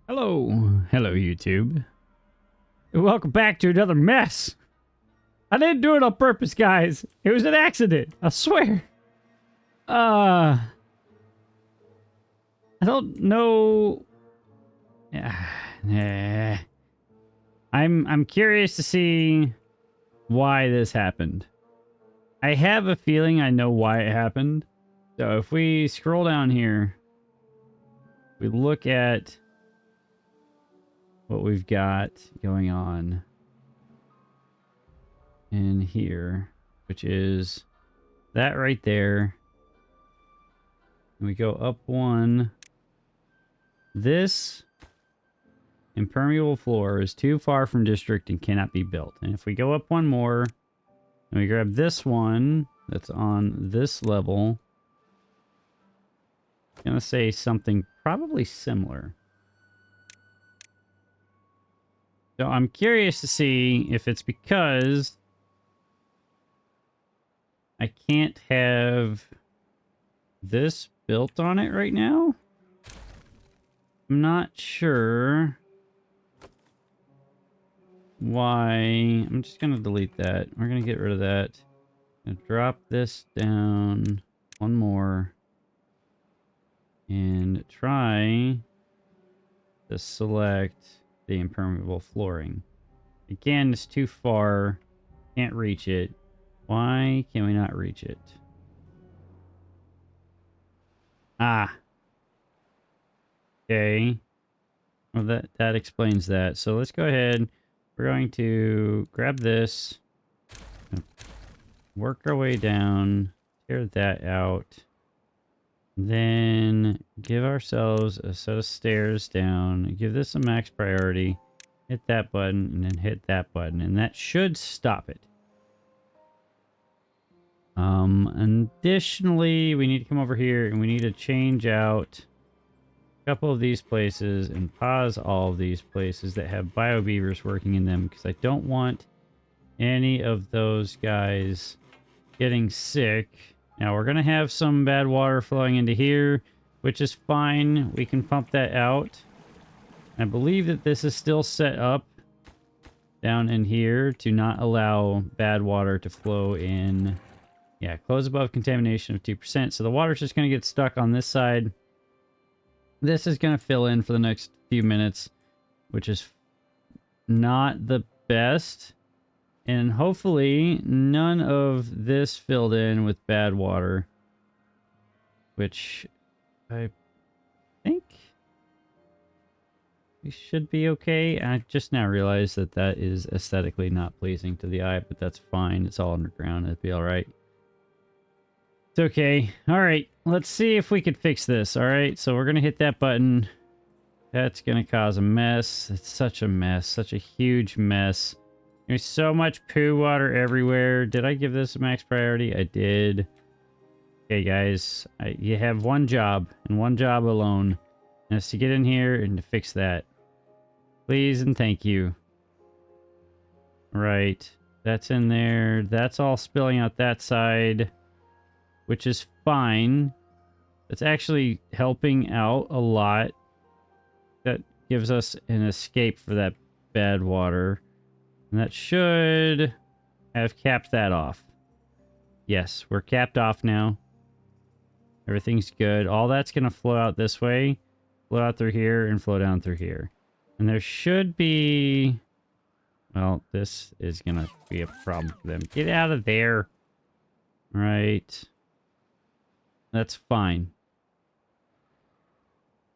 Hello YouTube. Welcome back to another mess. I didn't do it on purpose, guys. It was an accident. I swear. I don't know. Nah. I'm curious to see why this happened. I have a feeling I know why it happened. So if we scroll down here, we look at what we've got going on in here, which is that right there. And we go up one. This impermeable floor is too far from district and cannot be built. And if we go up one more and we grab this one that's on this level, I'm gonna say something probably similar. So I'm curious to see if it's because I can't have this built on it right now. I'm not sure why. I'm just going to delete that. We're going to get rid of that. I'm gonna drop this down one more and try to select the impermeable flooring. Again, it's too far. Can't reach it. Why can we not reach it? Ah. Okay. Well, that explains that. So let's go ahead. We're going to grab this. Work our way down. Tear that out. Then give ourselves a set of stairs down. Give this a max priority. Hit that button and then hit that button. And that should stop it. Additionally, we need to come over here and we need to change out a couple of these places and pause all of these places that have bio beavers working in them, because I don't want any of those guys getting sick. Now we're going to have some bad water flowing into here, which is fine. We can pump that out. I believe that this is still set up down in here to not allow bad water to flow in. Yeah, close above contamination of 2%. So the water's just going to get stuck on this side. This is going to fill in for the next few minutes, which is not the best. And hopefully none of this filled in with bad water, which I think we should be okay. I just now realized that that is aesthetically not pleasing to the eye, but that's fine. It's all underground. It'd be all right. It's okay. All right. Let's see if we could fix this. All right. So we're going to hit that button. That's going to cause a mess. It's such a mess. Such a huge mess. There's so much poo water everywhere. Did I give this a max priority? I did. Okay, guys. You have one job, and one job alone. And it's to get in here and to fix that. Please and thank you. Right. That's in there. That's all spilling out that side, which is fine. It's actually helping out a lot. That gives us an escape for that bad water. And that should have capped that off. Yes, we're capped off now. Everything's good. All that's going to flow out this way, flow out through here, and flow down through here. And there should be... Well, this is going to be a problem for them. Get out of there. Right. That's fine.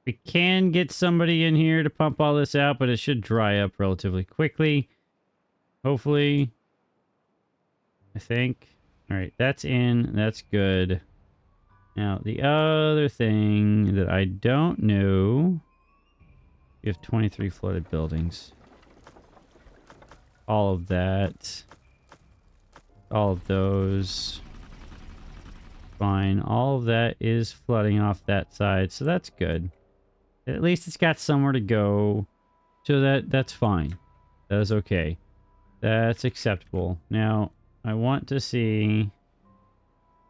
We can get somebody in here to pump all this out, but it should dry up relatively quickly. Hopefully. I think. Alright, that's in. That's good. Now, the other thing that I don't know... We have 23 flooded buildings. All of that. All of those. Fine. All of that is flooding off that side, so that's good. At least it's got somewhere to go. So that's fine. That is okay. That's acceptable. Now, I want to see...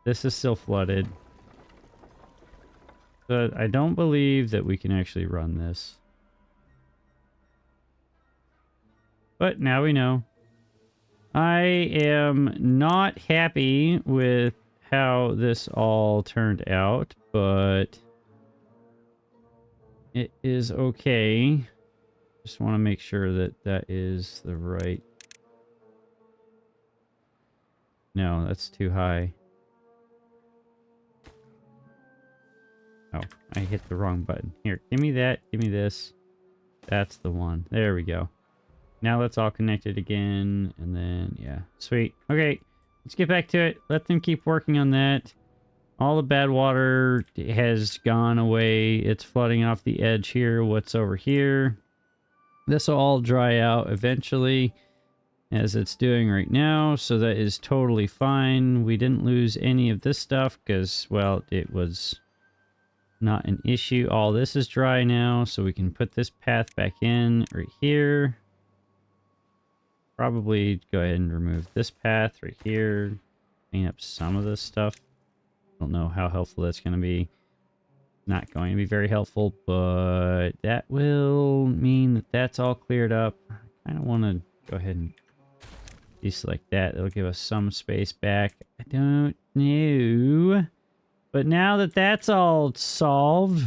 This is still flooded. But I don't believe that we can actually run this. But now we know. I am not happy with how this all turned out, but it is okay. Just want to make sure that that is the right... No, that's too high. Oh, I hit the wrong button. Here, give me that. Give me this. That's the one. There we go. Now that's all connected again. And then, yeah. Sweet. Okay, let's get back to it. Let them keep working on that. All the bad water has gone away. It's flooding off the edge here. What's over here? This will all dry out eventually, as it's doing right now. So that is totally fine. We didn't lose any of this stuff because, well, it was not an issue. All this is dry now, so we can put this path back in right here. Probably go ahead and remove this path right here. Clean up some of this stuff. Don't know how helpful that's going to be. Not going to be very helpful, but that will mean that that's all cleared up. I kind of want to go ahead and deselect that. It'll give us some space back. I don't know. But now that that's all solved,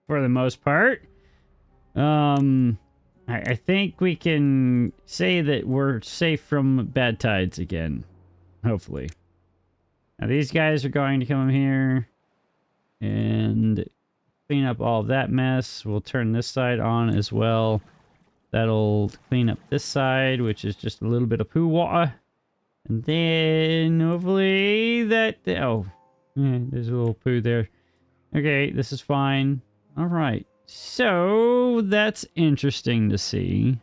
for the most part, I think we can say that we're safe from bad tides again. Hopefully. Now these guys are going to come here and clean up all of that mess. We'll turn this side on as well. That'll clean up this side, which is just a little bit of poo water. And then hopefully that... Oh, yeah, there's a little poo there. Okay, this is fine. All right. So that's interesting to see.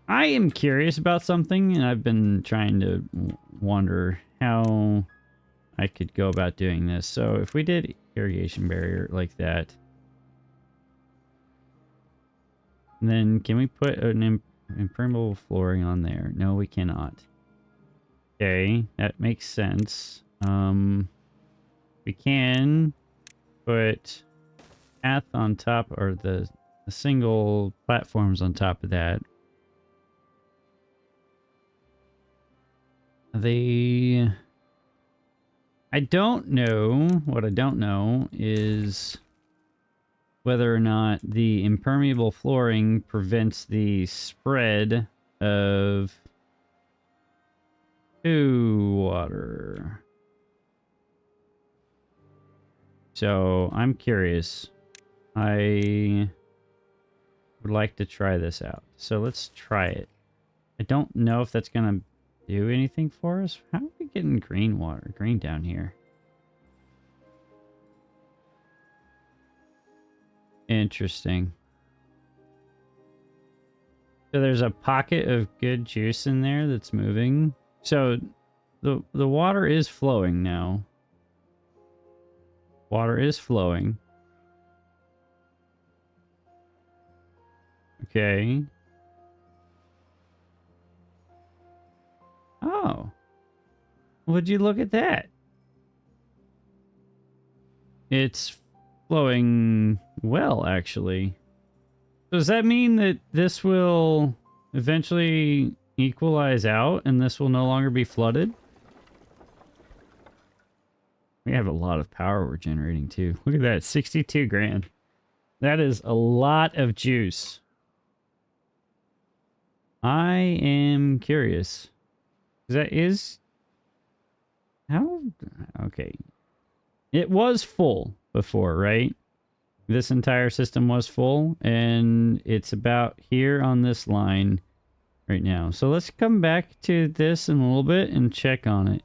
I am curious about something, and I've been trying to wonder how I could go about doing this. So if we did irrigation barrier like that, then can we put an impermeable flooring on there? No, we cannot. Okay, that makes sense. We can put path on top, or the single platforms on top of that. I don't know. What I don't know is whether or not the impermeable flooring prevents the spread of poo water. So I'm curious. I would like to try this out. So let's try it. I don't know if that's going to do anything for us. How are we getting green water? Green down here. Interesting. So there's a pocket of good juice in there that's moving. So the water is flowing now. Water is flowing. Okay. Oh. Would you look at that? It's flowing well, actually. Does that mean that this will eventually equalize out and this will no longer be flooded? We have a lot of power we're generating too. Look at that, 62 grand. That is a lot of juice. I am curious. That is... How... Okay. It was full before, right? This entire system was full, and it's about here on this line right now. So let's come back to this in a little bit and check on it.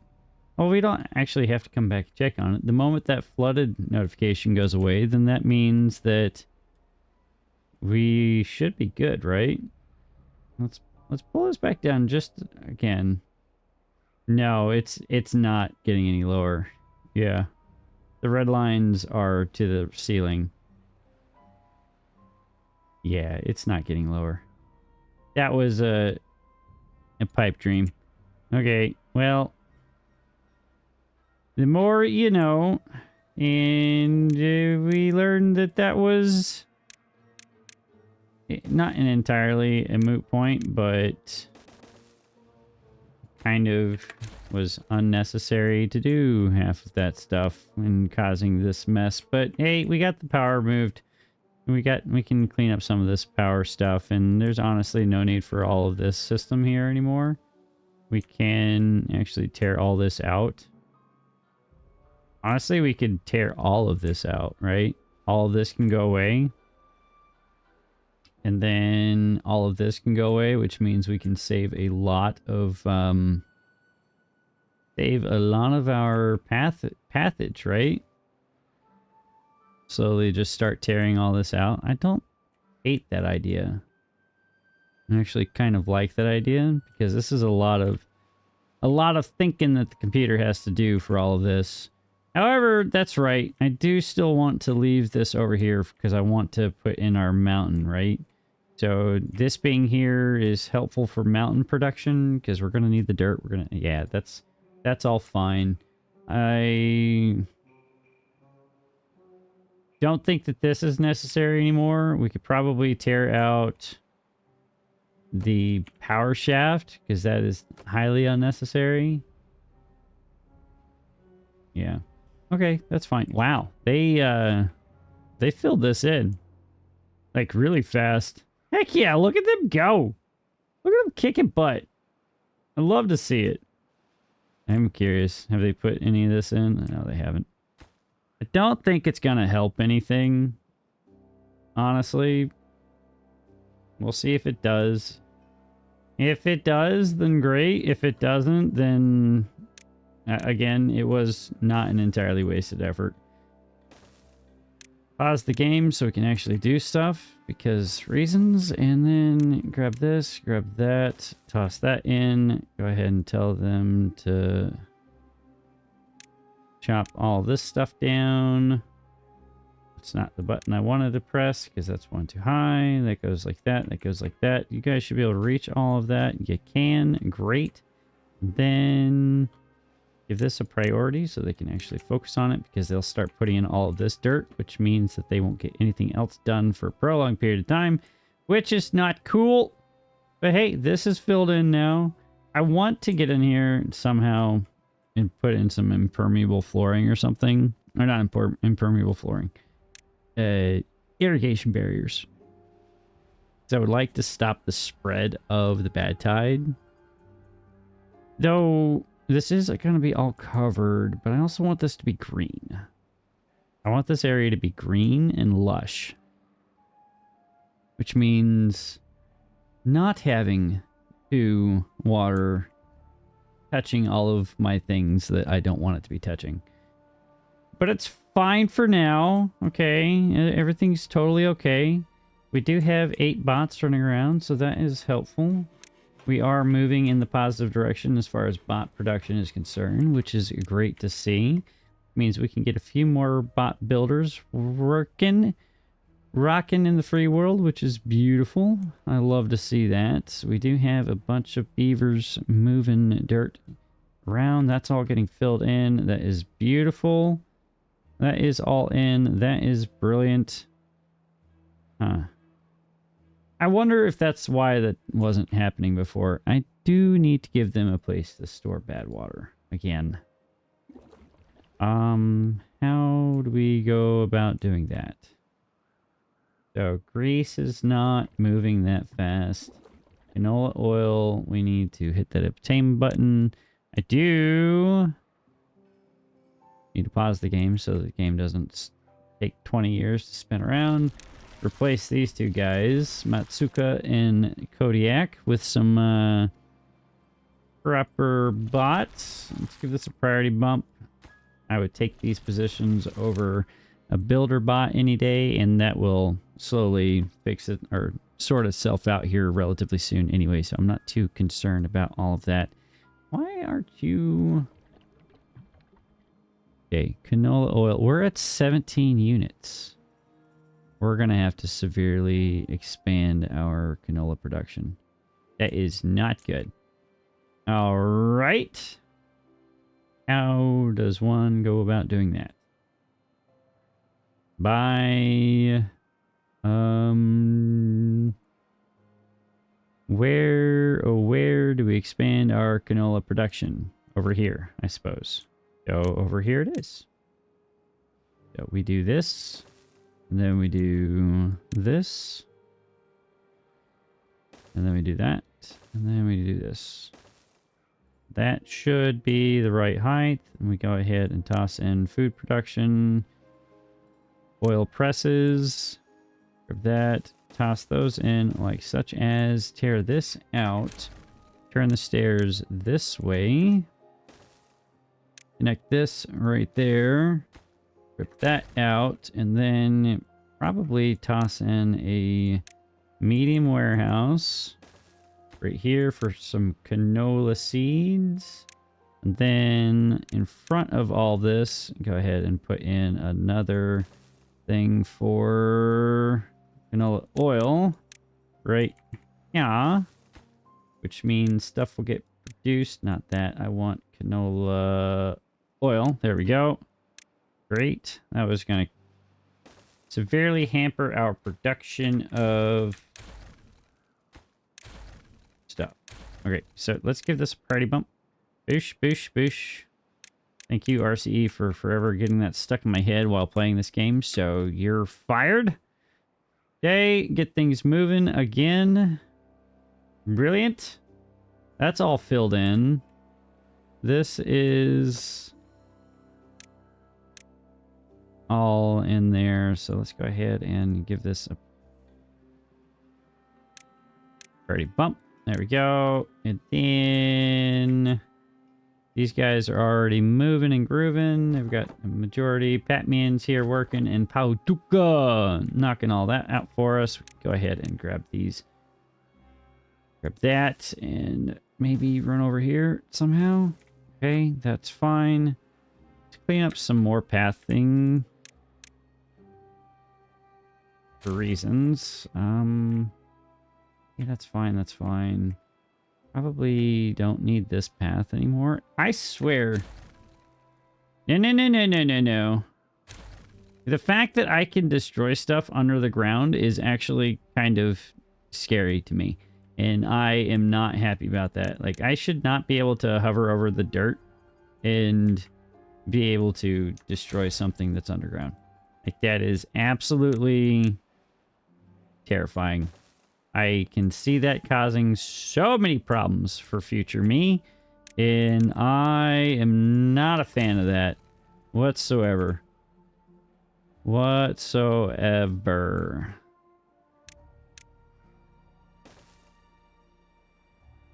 Well, we don't actually have to come back and check on it. The moment that flooded notification goes away, then that means that we should be good, right? Let's pull this back down just again. No, it's not getting any lower. Yeah. The red lines are to the ceiling. Yeah, it's not getting lower. That was a pipe dream. Okay, well, the more you know, and we learned that that was not an entirely a moot point, but kind of was unnecessary to do half of that stuff and causing this mess. But hey, we got the power moved. We can clean up some of this power stuff, and there's honestly no need for all of this system here anymore. We can actually tear all this out. Honestly, we could tear all of this out, right? All of this can go away. And then all of this can go away, which means we can save a lot of our pathage, right? Slowly just start tearing all this out. I don't hate that idea. I actually kind of like that idea because this is a lot of thinking that the computer has to do for all of this. However, that's right. I do still want to leave this over here because I want to put in our mountain, right? So this being here is helpful for mountain production because we're going to need the dirt. Yeah, that's all fine. I don't think that this is necessary anymore. We could probably tear out the power shaft because that is highly unnecessary. Yeah. Okay, that's fine. Wow. They filled this in like really fast. Heck yeah, look at them go. Look at them kicking butt. I love to see it. I'm curious. Have they put any of this in? No, they haven't. I don't think it's going to help anything. Honestly. We'll see if it does. If it does, then great. If it doesn't, then... again, it was not an entirely wasted effort. Pause the game so we can actually do stuff because reasons, and then grab this, grab that, toss that in. Go ahead and tell them to chop all this stuff down. It's not the button I wanted to press because that's one too high. That goes like that. That goes like that. You guys should be able to reach all of that. You can. Great. Then give this a priority so they can actually focus on it because they'll start putting in all of this dirt, which means that they won't get anything else done for a prolonged period of time, which is not cool. But hey, this is filled in now. I want to get in here somehow and put in some impermeable flooring or something. Or not impermeable flooring. Irrigation barriers. So I would like to stop the spread of the bad tide. Though this is going to be all covered, but I also want this to be green. I want this area to be green and lush. Which means not having to water touching all of my things that I don't want it to be touching. But it's fine for now. Okay, everything's totally okay. We do have 8 bots running around, so that is helpful. We are moving in the positive direction as far as bot production is concerned, which is great to see. It means we can get a few more bot builders rocking in the free world, which is beautiful. I love to see that. We do have a bunch of beavers moving dirt around. That's all getting filled in. That is beautiful. That is all in. That is brilliant. I wonder if that's why that wasn't happening before. I do need to give them a place to store bad water again. How do we go about doing that? So grease is not moving that fast. Canola oil, we need to hit that obtain button. I do need to pause the game so the game doesn't take 20 years to spin around. Replace these two guys, Matsuka and Kodiak, with some proper bots. Let's give this a priority bump. I would take these positions over a builder bot any day, and that will slowly fix it or sort itself out here relatively soon anyway, so I'm not too concerned about all of that. Why aren't you... Okay, canola oil. We're at 17 units. We're going to have to severely expand our canola production. That is not good. All right. How does one go about doing that? By expand our canola production over here, I suppose. So over here it is. So we do this, and then we do this, and then we do that, and then we do this. That should be the right height. And we go ahead and toss in food production, oil presses, grab that, toss those in like such as, tear this out, turn the stairs this way, connect this right there, rip that out, and then probably toss in a medium warehouse right here for some canola seeds. And then in front of all this, go ahead and put in another thing for canola oil right here, which means stuff will get produced. Not that I want canola oil. There we go. Great. That was going to severely hamper our production of stuff. Okay, so let's give this a priority bump. Boosh, boosh, boosh. Thank you, RCE, for forever getting that stuck in my head while playing this game. So you're fired. Okay, get things moving again. Brilliant. That's all filled in. This is all in there. So let's go ahead and give this a priority bump. There we go. And then these guys are already moving and grooving. They've got a majority. Patman's here working, and Pautuka knocking all that out for us. Go ahead and grab these. Grab that and maybe run over here somehow. Okay, that's fine. Let's clean up some more pathing for reasons. Yeah, that's fine. That's fine. Probably don't need this path anymore. I swear. No, no, no, no, no, no, no. The fact that I can destroy stuff under the ground is actually kind of scary to me. And I am not happy about that. Like, I should not be able to hover over the dirt and be able to destroy something that's underground. Like, that is absolutely terrifying. I can see that causing so many problems for future me, and I am not a fan of that whatsoever. Whatsoever.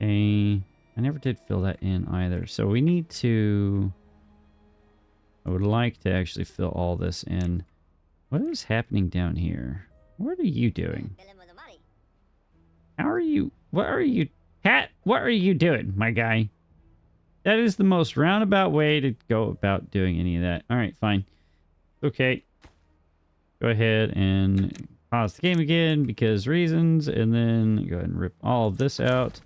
Okay, I never did fill that in either, so we need to... I would like to actually fill all this in. What is happening down here? What are you doing? How are you? What are you? Pat, what are you doing, my guy? That is the most roundabout way to go about doing any of that. All right, fine. Okay. Go ahead and pause the game again because reasons, and then go ahead and rip all of this out,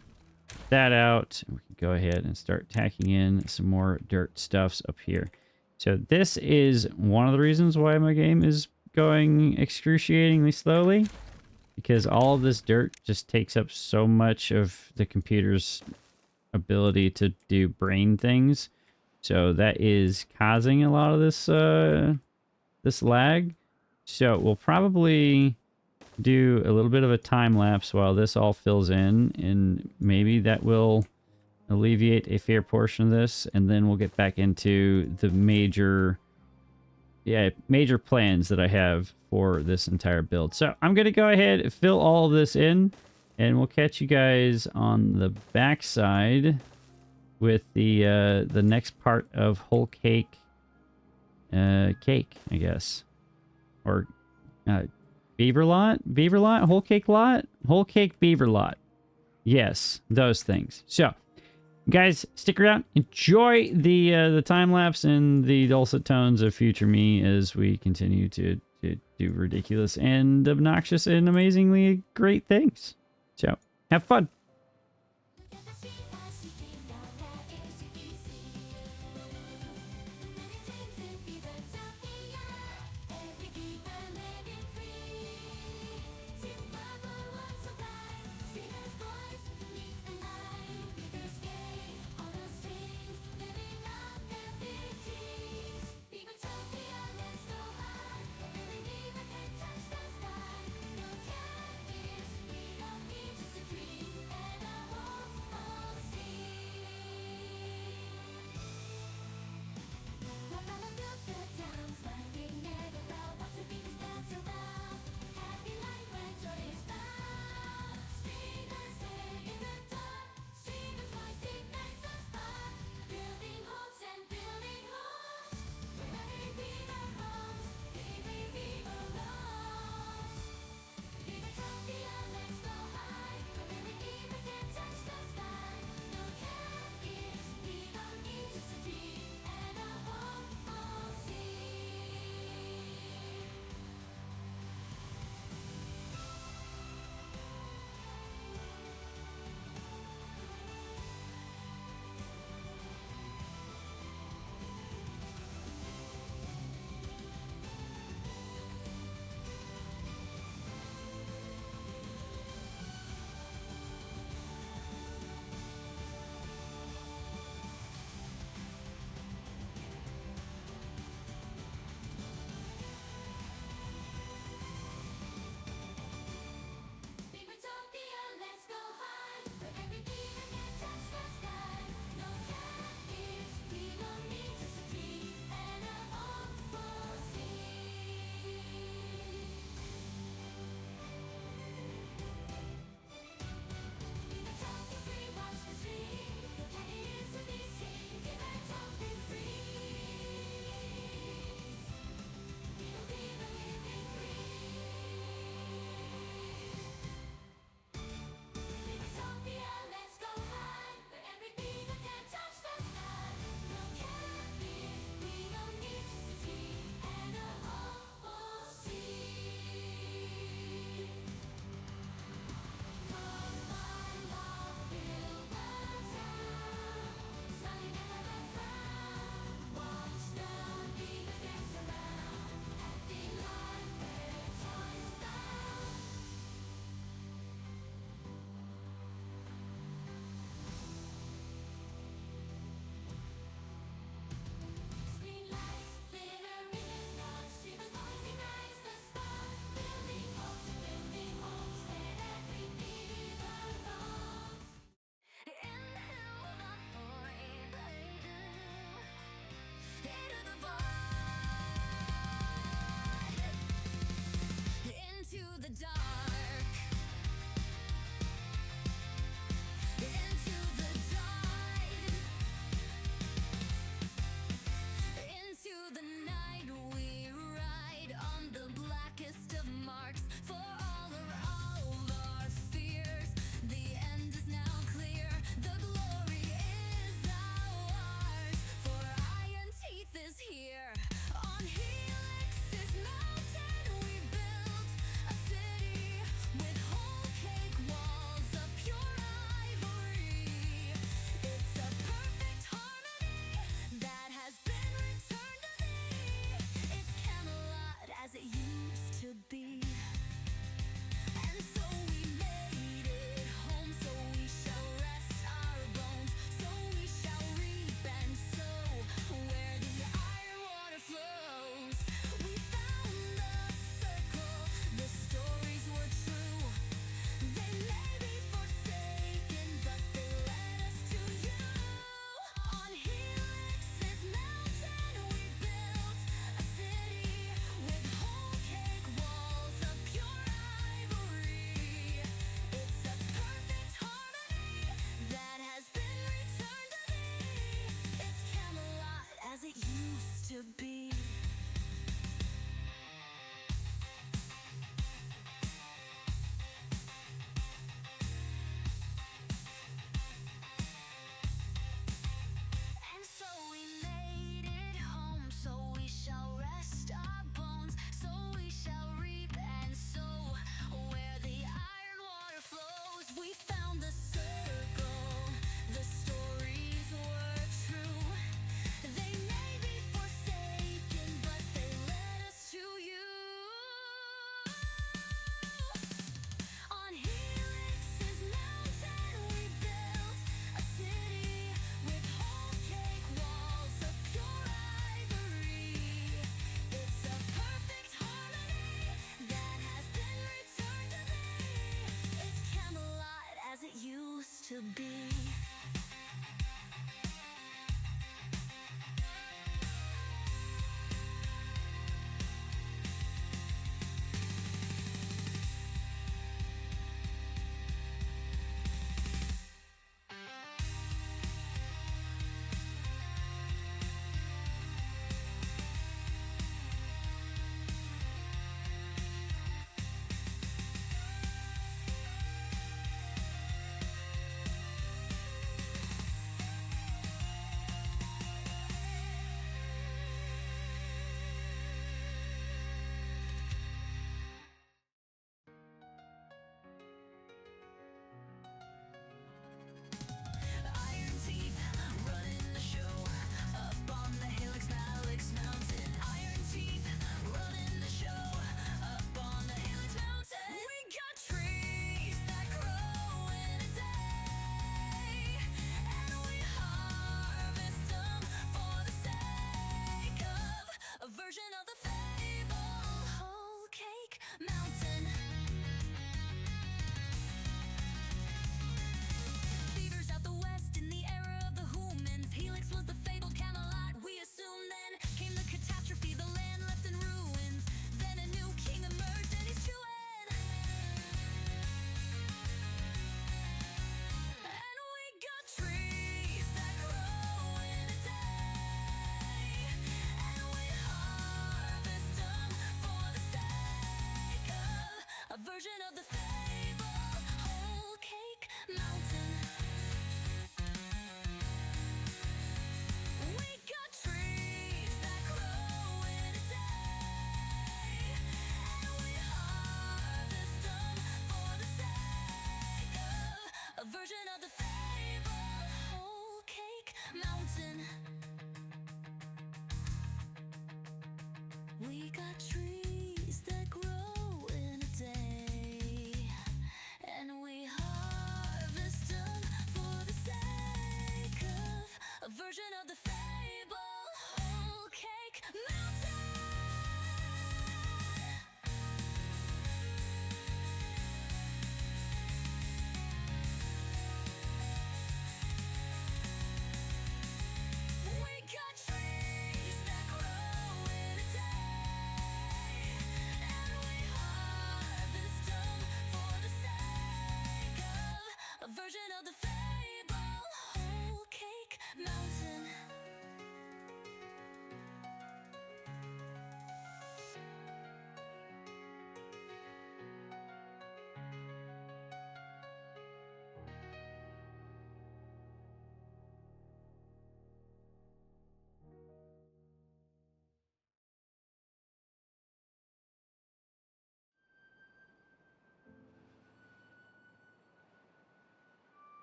that out. We can go ahead and start tacking in some more dirt stuffs up here. So this is one of the reasons why my game is going excruciatingly slowly, because all of this dirt just takes up so much of the computer's ability to do brain things. So that is causing a lot of this this lag. So we'll probably do a little bit of a time lapse while this all fills in, and maybe that will alleviate a fair portion of this, and then we'll get back into the major plans that I have for this entire build. So I'm going to go ahead and fill all of this in, and we'll catch you guys on the backside with the next part of whole cake, I guess, or beaver lot, whole cake beaver lot. Yes, those things. So, guys, stick around. Enjoy the time lapse and the dulcet tones of future me as we continue to do ridiculous and obnoxious and amazingly great things. So, have fun.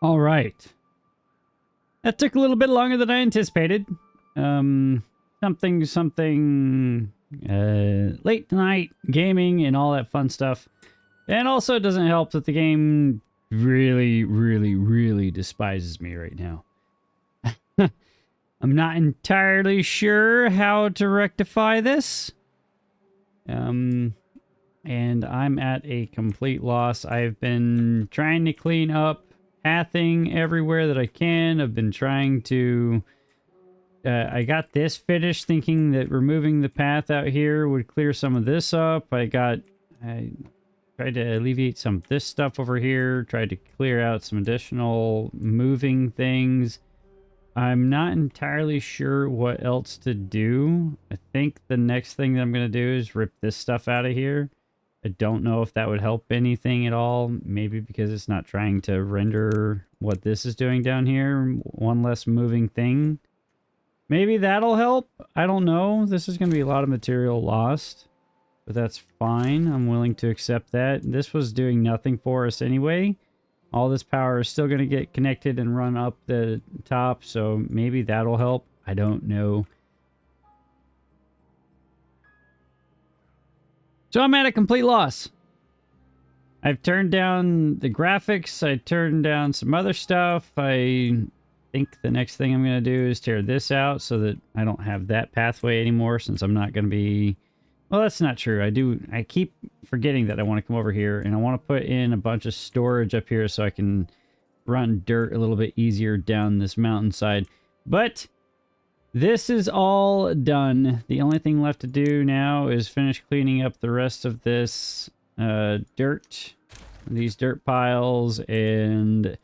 All right. That took a little bit longer than I anticipated. Something, late night gaming and all that fun stuff. And also it doesn't help that the game really, really, really despises me right now. I'm not entirely sure how to rectify this. And I'm at a complete loss. I've been trying to clean up pathing everywhere that I can. I've been trying to... I got this finished thinking that removing the path out here would clear some of this up. I tried to alleviate some of this stuff over here. Tried to clear out some additional moving things. I'm not entirely sure what else to do. I think the next thing that I'm going to do is rip this stuff out of here. I don't know if that would help anything at all. Maybe because it's not trying to render what this is doing down here. One less moving thing. Maybe that'll help. I don't know. This is going to be a lot of material lost. But that's fine. I'm willing to accept that. This was doing nothing for us anyway. All this power is still going to get connected and run up the top. So maybe that'll help. I don't know. So I'm at a complete loss. I've turned down the graphics. I turned down some other stuff. I think the next thing I'm going to do is tear this out so that I don't have that pathway anymore, since I'm not going to be... Well, that's not true. I keep forgetting that I want to come over here and I want to put in a bunch of storage up here so I can run dirt a little bit easier down this mountainside. But this is all done. The only thing left to do now is finish cleaning up the rest of this dirt, these dirt piles, and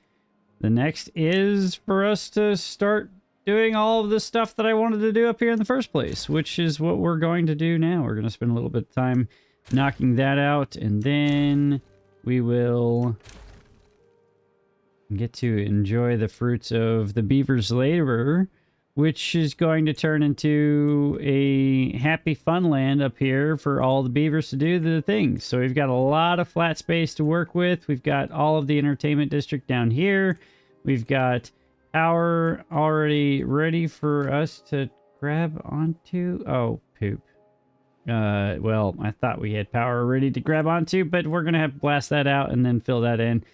the next is for us to start doing all of the stuff that I wanted to do up here in the first place, which is what we're going to do now. We're going to spend a little bit of time knocking that out, and then we will get to enjoy the fruits of the beaver's labor, which is going to turn into a happy fun land up here for all the beavers to do the things. So we've got a lot of flat space to work with. We've got all of the entertainment district down here. We've got power already ready for us to grab onto. Oh, poop. Well, I thought we had power ready to grab onto, but we're going to have to blast that out and then fill that in.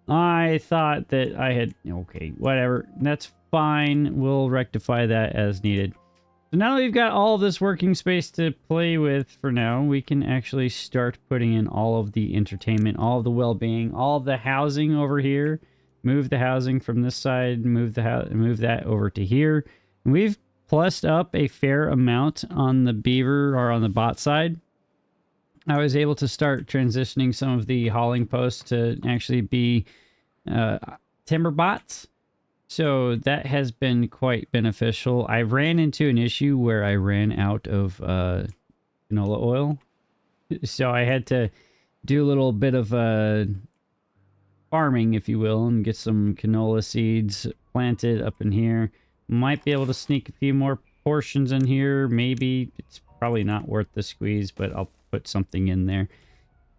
I thought that I had... Okay, whatever. That's fine. We'll rectify that as needed. So now that we've got all of this working space to play with for now, we can actually start putting in all of the entertainment, all of the well-being, all of the housing over here. Move the housing from this side, move that over to here. And we've plussed up a fair amount on the beaver or on the bot side. I was able to start transitioning some of the hauling posts to actually be timber bots. So that has been quite beneficial. I ran into an issue where I ran out of canola oil. So I had to do a little bit of farming, if you will, and get some canola seeds planted up in here. Might be able to sneak a few more portions in here. Maybe. It's probably not worth the squeeze, but I'll put something in there.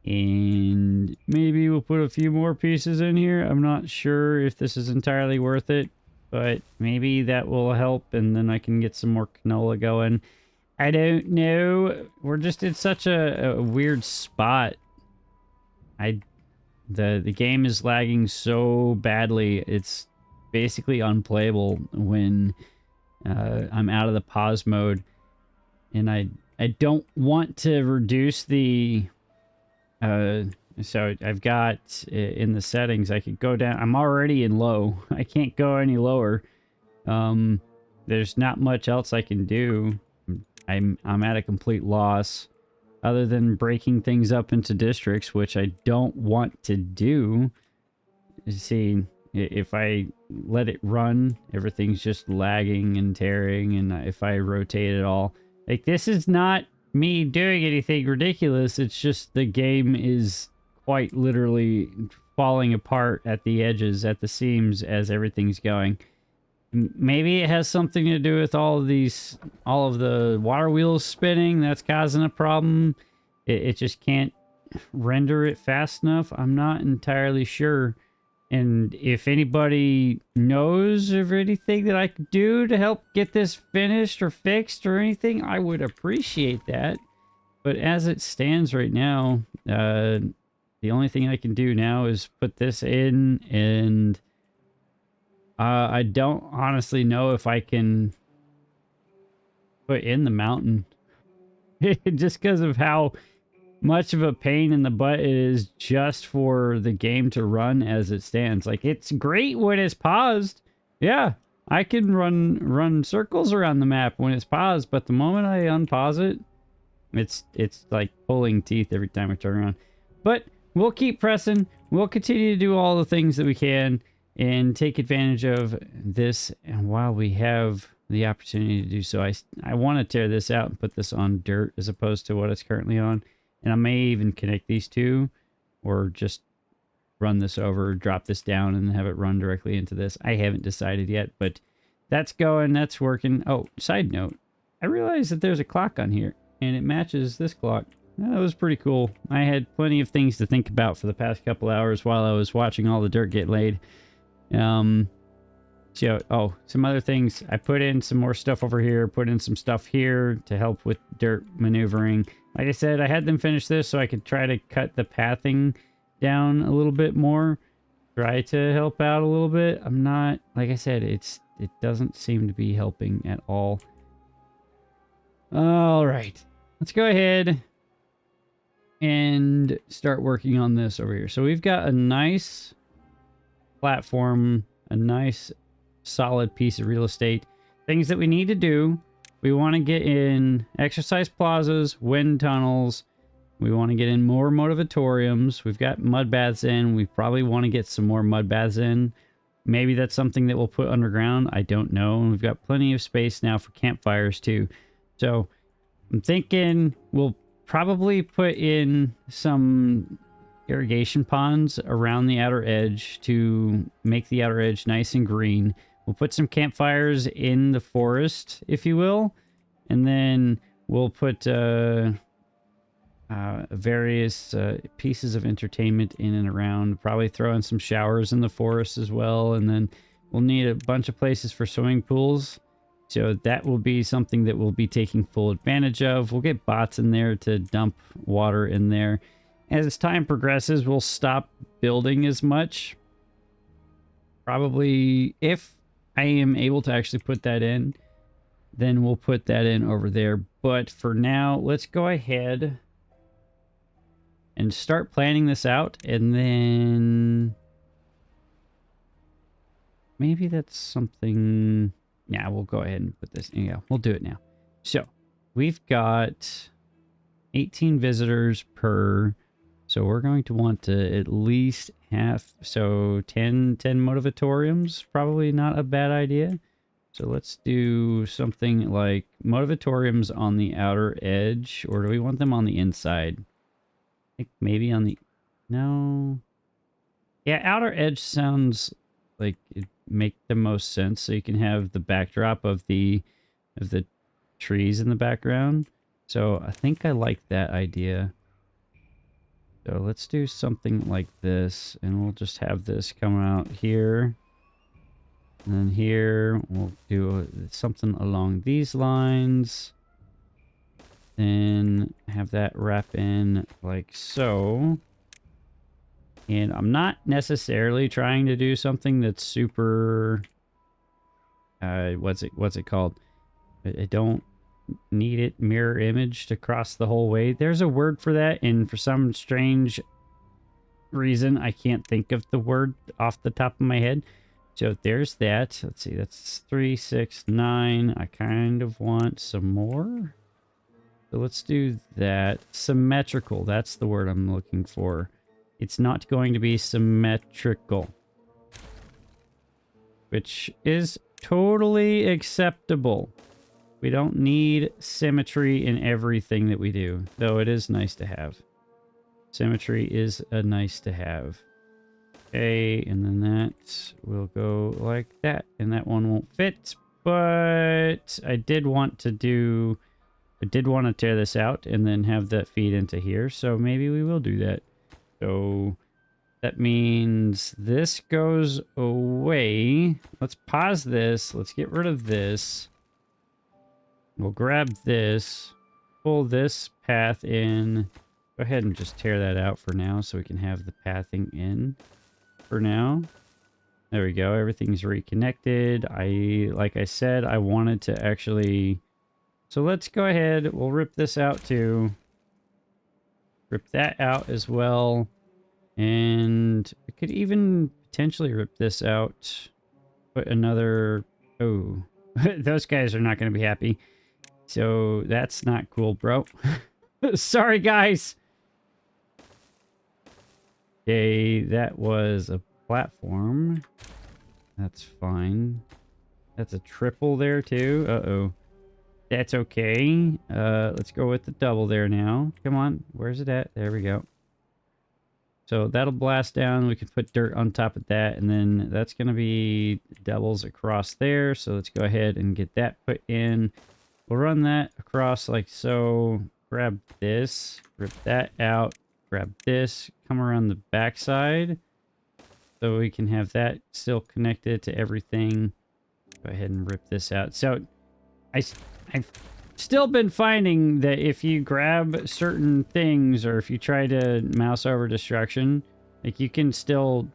And maybe we'll put a few more pieces in here. I'm not sure if this is entirely worth it, but maybe that will help, and then I can get some more canola going. I don't know. We're just in such a weird spot. The game is lagging so badly. It's basically unplayable when I'm out of the pause mode, and I don't want to reduce the so I've got in the settings, I could go down. I'm already in low. I can't go any lower. There's not much else I can do. I'm at a complete loss other than breaking things up into districts, which I don't want to do. You see, if I let it run, everything's just lagging and tearing, and if I rotate it all, like, this is not me doing anything ridiculous. It's just the game is quite literally falling apart at the edges, at the seams, as everything's going. Maybe it has something to do with all of the water wheels spinning. That's causing a problem. It just can't render it fast enough. I'm not entirely sure. And if anybody knows of anything that I could do to help get this finished or fixed or anything, I would appreciate that. But as it stands right now, the only thing I can do now is put this in, and I don't honestly know if I can put in the mountain. Just because of how much of a pain in the butt it is just for the game to run as it stands. Like, it's great when it's paused. Yeah, I can run circles around the map when it's paused, but the moment I unpause it, it's like pulling teeth every time I turn around. But we'll keep pressing. We'll continue to do all the things that we can and take advantage of this. And while we have the opportunity to do so, I want to tear this out and put this on dirt as opposed to what it's currently on. And I may even connect these two, or just run this over, drop this down, and have it run directly into this. I haven't decided yet, but that's going, that's working. Oh, side note, I realized that there's a clock on here, and it matches this clock. That was pretty cool. I had plenty of things to think about for the past couple hours while I was watching all the dirt get laid. So, oh, some other things. I put in some more stuff over here, put in some stuff here to help with dirt maneuvering. Like I said, I had them finish this so I could try to cut the pathing down a little bit more. Try to help out a little bit. I'm not, like I said, it doesn't seem to be helping at all. All right, let's go ahead and start working on this over here. So we've got a nice platform, a nice solid piece of real estate. Things that we need to do. We want to get in exercise plazas, wind tunnels. We want to get in more motivatoriums. We've got mud baths in. We probably want to get some more mud baths in. Maybe that's something that we'll put underground. I don't know. And we've got plenty of space now for campfires too. So I'm thinking we'll probably put in some irrigation ponds around the outer edge to make the outer edge nice and green. We'll put some campfires in the forest, if you will. And then we'll put various pieces of entertainment in and around. Probably throw in some showers in the forest as well. And then we'll need a bunch of places for swimming pools. So that will be something that we'll be taking full advantage of. We'll get bots in there to dump water in there. As time progresses, we'll stop building as much. Probably, if I am able to actually put that in, then we'll put that in over there. But for now, let's go ahead and start planning this out. And then maybe that's something... Yeah, we'll go ahead and put this in. Yeah, we'll do it now. So we've got 18 visitors per. So we're going to want to at least have, so 10 motivatoriums, probably not a bad idea. So let's do something like motivatoriums on the outer edge, or do we want them on the inside? I think maybe on the, no. Yeah, outer edge sounds like it make the most sense, so you can have the backdrop of the trees in the background. So I think I like that idea. So let's do something like this, and we'll just have this come out here. And then here we'll do something along these lines. Then have that wrap in like so. And I'm not necessarily trying to do something that's super, what's it called? I don't need it mirror image to cross the whole way. There's a word for that, and for some strange reason, I can't think of the word off the top of my head. So there's that. Let's see, that's 3, 6, 9. I kind of want some more. So let's do that. Symmetrical, that's the word I'm looking for. It's not going to be symmetrical, which is totally acceptable. We don't need symmetry in everything that we do, though it is nice to have. Symmetry is a nice to have. Okay, and then that will go like that, and that one won't fit, but I did want to tear this out and then have that feed into here, so maybe we will do that. So that means this goes away. Let's pause this. Let's get rid of this. We'll grab this, pull this path in. Go ahead and just tear that out for now so we can have the pathing in for now. There we go. Everything's reconnected. Like I said, I wanted to actually... So let's go ahead. We'll rip this out too. Rip that out as well. And I could even potentially rip this out. Put another... Oh, those guys are not going to be happy. So that's not cool, bro. Sorry, guys. Okay, that was a platform. That's fine. That's a triple there too. Uh-oh. That's okay. Let's go with the double there now. Come on. Where's it at? There we go. So that'll blast down. We can put dirt on top of that. And then that's going to be doubles across there. So let's go ahead and get that put in. We'll run that across like so. Grab this. Rip that out. Grab this. Come around the backside. So we can have that still connected to everything. Go ahead and rip this out. So I've still been finding that if you grab certain things, or if you try to mouse over destruction, like you can still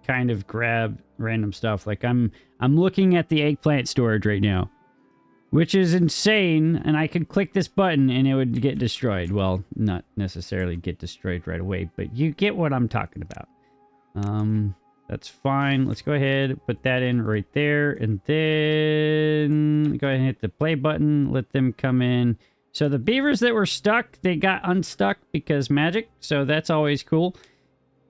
kind of grab random stuff. Like I'm looking at the eggplant storage right now, which is insane, and I could click this button and it would get destroyed. Well, not necessarily get destroyed right away, but you get what I'm talking about. That's fine. Let's go ahead, put that in right there, and then go ahead and hit the play button. Let them come in. So the beavers that were stuck, they got unstuck because magic. So that's always cool.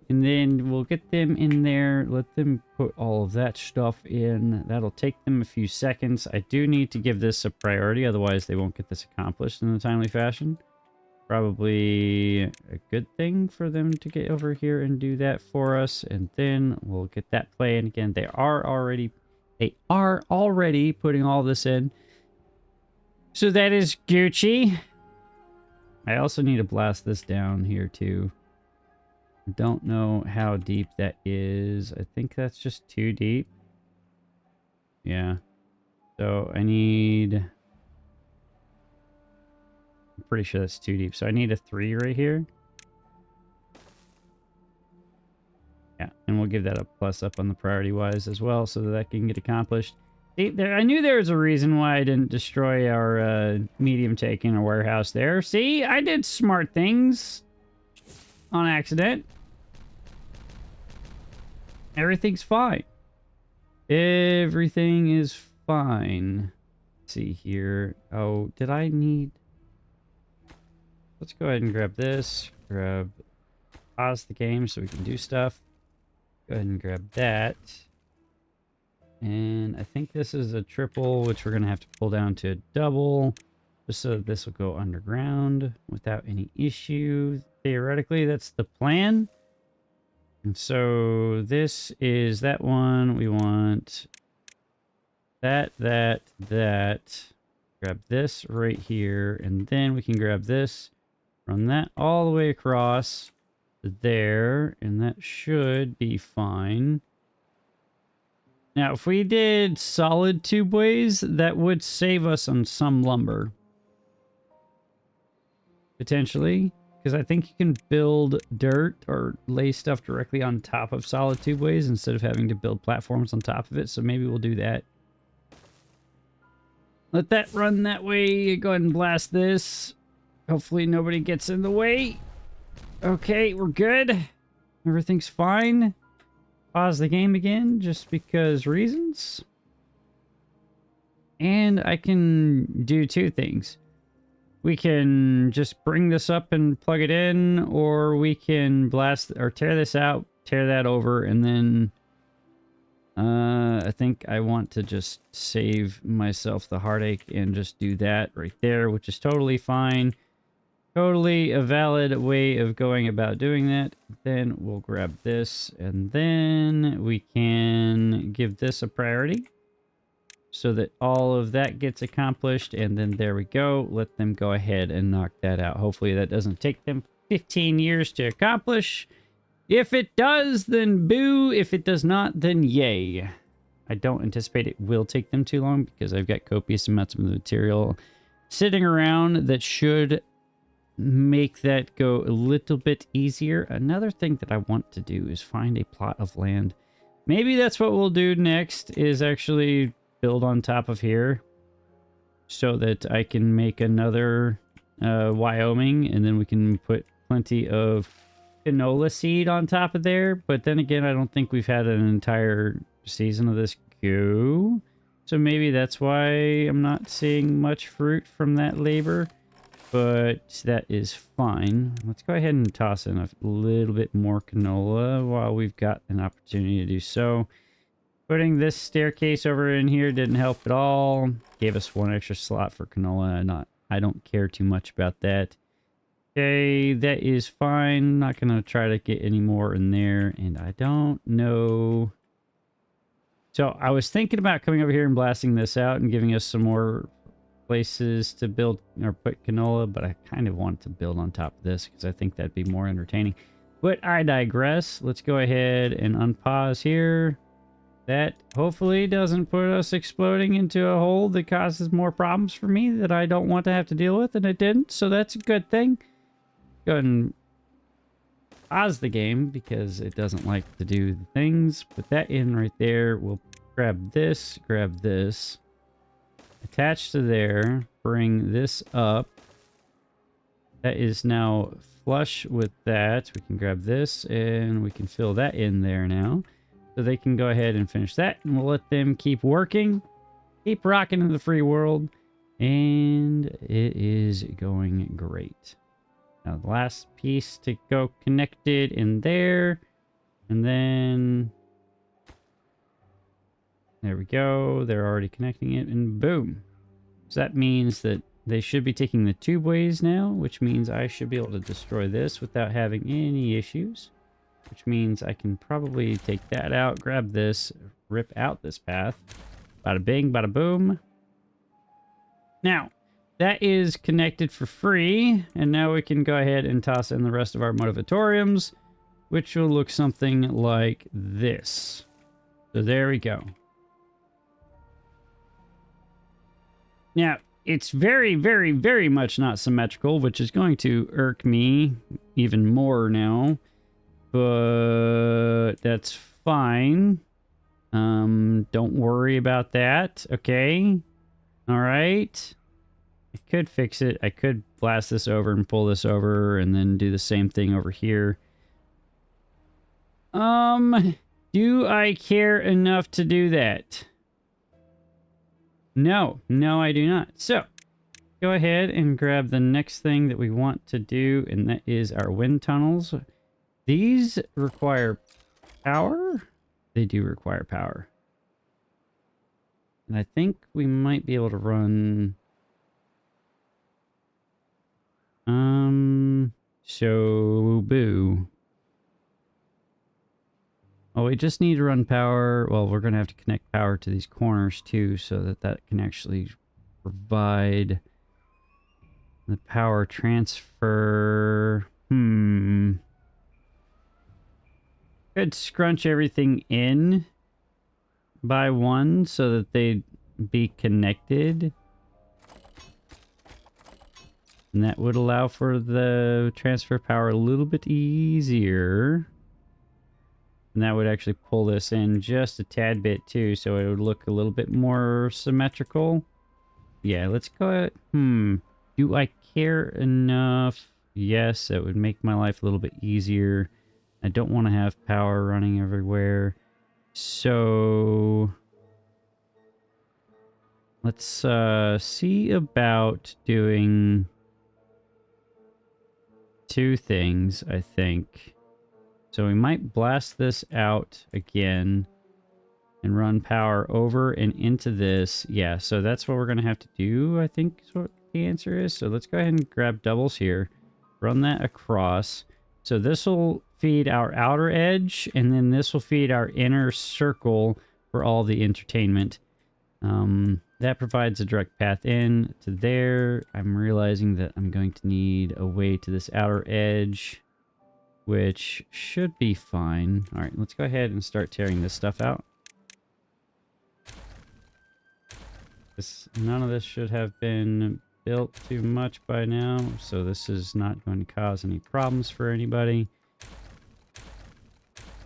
And then we'll get them in there. Let them put all of that stuff in. That'll take them a few seconds. I do need to give this a priority. Otherwise, they won't get this accomplished in a timely fashion. Probably a good thing for them to get over here and do that for us. And then we'll get that play. And again, they are already putting all this in. So that is Gucci. I also need to blast this down here too. I don't know how deep that is. I think that's just too deep. Yeah. So I need... I'm pretty sure that's too deep. So I need a 3 right here. Yeah, and we'll give that a plus up on the priority-wise as well so that can get accomplished. See, I knew there was a reason why I didn't destroy our medium tank in our warehouse there. See, I did smart things on accident. Everything's fine. Everything is fine. Let's see here. Oh, did I need... Let's go ahead and grab this. Pause the game so we can do stuff. Go ahead and grab that. And I think this is a triple, which we're going to have to pull down to a double. Just so that this will go underground without any issue. Theoretically, that's the plan. And so this is that one. We want that. Grab this right here. And then we can grab this. Run that all the way across there. And that should be fine. Now, if we did solid tube ways, that would save us on some lumber. Potentially. Because I think you can build dirt or lay stuff directly on top of solid tube ways instead of having to build platforms on top of it. So maybe we'll do that. Let that run that way. Go ahead and blast this. Hopefully nobody gets in the way. Okay, we're good. Everything's fine. Pause the game again just because reasons. And I can do 2 things. We can just bring this up and plug it in, or we can blast or tear this out, tear that over, and then I think I want to just save myself the heartache and just do that right there, which is totally fine. Totally a valid way of going about doing that. Then we'll grab this, and then we can give this a priority so that all of that gets accomplished. And then there we go. Let them go ahead and knock that out. Hopefully that doesn't take them 15 years to accomplish. If it does, then boo. If it does not, then yay. I don't anticipate it will take them too long because I've got copious amounts of material sitting around that should make that go a little bit easier. Another thing that I want to do is find a plot of land. Maybe that's what we'll do next, is actually build on top of here so that I can make another Wyoming, and then we can put plenty of canola seed on top of there. But then again, I don't think we've had an entire season of this go, so maybe that's why I'm not seeing much fruit from that labor. But that is fine. Let's go ahead and toss in a little bit more canola while we've got an opportunity to do so. Putting this staircase over in here didn't help at all. Gave us 1 extra slot for canola. I don't care too much about that. Okay, that is fine. Not going to try to get any more in there. And I don't know. So I was thinking about coming over here and blasting this out and giving us some more places to build or put canola, but I kind of want to build on top of this because I think that'd be more entertaining. But I digress. Let's go ahead and unpause here. That hopefully doesn't put us exploding into a hole that causes more problems for me that I don't want to have to deal with, and it didn't, so that's a good thing. Go ahead and pause the game because it doesn't like to do the things. Put that in right there. We'll grab this, attach to there, bring this up. That is now flush with that. We can grab this and we can fill that in there now. So they can go ahead and finish that, and we'll let them keep working, keep rocking in the free world, and it is going great. Now the last piece to go connected in there, and then there we go. They're already connecting it, and boom. So that means that they should be taking the tubeways now, which means I should be able to destroy this without having any issues. Which means I can probably take that out, grab this, rip out this path. Bada bing, bada boom. Now, that is connected for free, and now we can go ahead and toss in the rest of our motivatoriums, which will look something like this. So there we go. Now, it's very, very, very much not symmetrical, which is going to irk me even more now. But that's fine. Don't worry about that. Okay. All right. I could fix it. I could blast this over and pull this over and then do the same thing over here. Do I care enough to do that? No, I do not. So, go ahead and grab the next thing that we want to do, and that is our wind tunnels. These require power? They do require power. And I think we might be able to run... So, boo. Oh, we just need to run power. Well, we're going to have to connect power to these corners too, so that that can actually provide the power transfer. Could scrunch everything in by one so that they'd be connected. And that would allow for the transfer power a little bit easier. And that would actually pull this in just a tad bit too, so it would look a little bit more symmetrical. Yeah, let's go. Do I care enough? Yes, it would make my life a little bit easier. I don't want to have power running everywhere. So let's see about doing two things, I think. So we might blast this out again and run power over and into this. Yeah, so that's what we're going to have to do, I think is what the answer is. So let's go ahead and grab doubles here. Run that across. So this will feed our outer edge, and then this will feed our inner circle for all the entertainment. That provides a direct path in to there. I'm realizing that I'm going to need a way to this outer edge, which should be fine. All right, let's go ahead and start tearing this stuff out. None of this should have been built too much by now, so this is not going to cause any problems for anybody.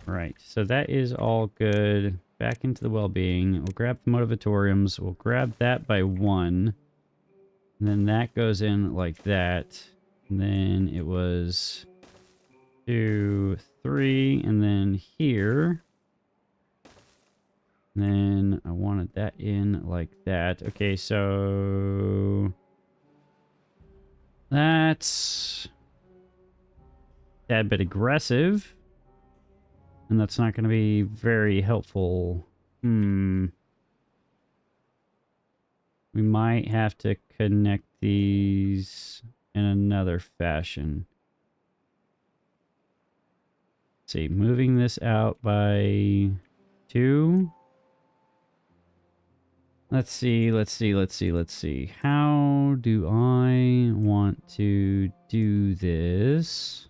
Right, so that is all good. Back into the well-being. We'll grab the motivatoriums. We'll grab that by one. And then that goes in like that. And then it was 2, 3, and then here. And then I wanted that in like that. Okay, so that's a tad bit aggressive. And that's not going to be very helpful. We might have to connect these in another fashion. Let's see, moving this out by 2. Let's see. How do I want to do this?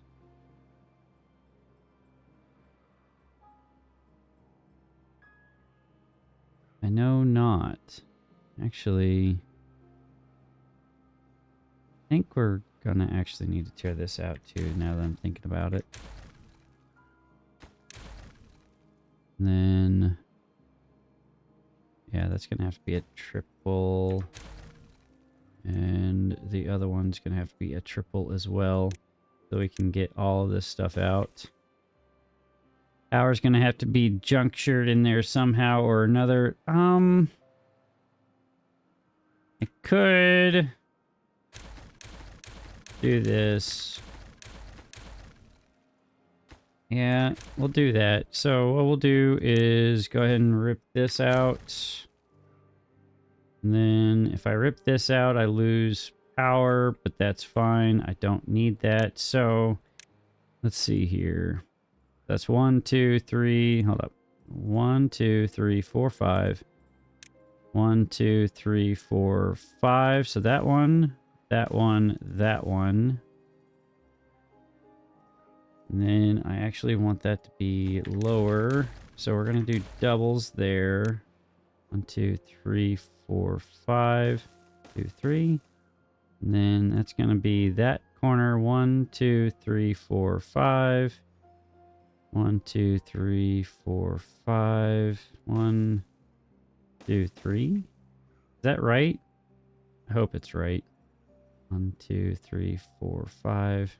I know not. Actually, I think we're gonna actually need to tear this out too, now that I'm thinking about it. And then, yeah, that's gonna have to be a triple. And the other one's gonna have to be a triple as well, so we can get all of this stuff out. Power's gonna have to be junctured in there somehow or another. I could do this. Yeah, we'll do that. So what we'll do is go ahead and rip this out. And then if I rip this out, I lose power, but that's fine. I don't need that. So let's see here. That's 1, 2, 3. Hold up. 1, 2, 3, 4, 5. 1, 2, 3, 4, 5. So that one, that one, that one. And then I actually want that to be lower. So we're going to do doubles there. 1, 2, 3, 4, 5. 2, 3. And then that's going to be that corner. 1, 2, 3, 4, 5. 1, 2, 3, 4, 5. 1, 2, 3. Is that right? I hope it's right. 1, 2, 3, 4, 5.